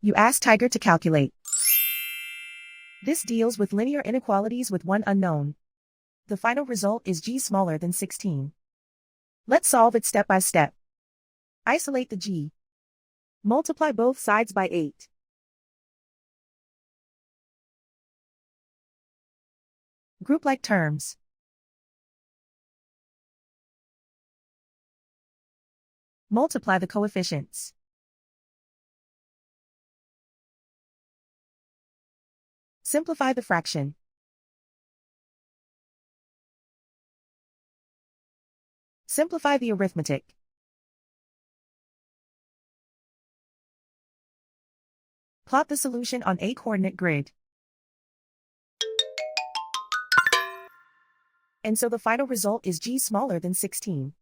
You ask Tiger to calculate. This deals with linear inequalities with one unknown. The final result is g smaller than 16. Let's solve it step by step. Isolate the g. Multiply both sides by 8. Group like terms. Multiply the coefficients. Simplify the fraction. Simplify the arithmetic. Plot the solution on a coordinate grid. And so the final result is g smaller than 16.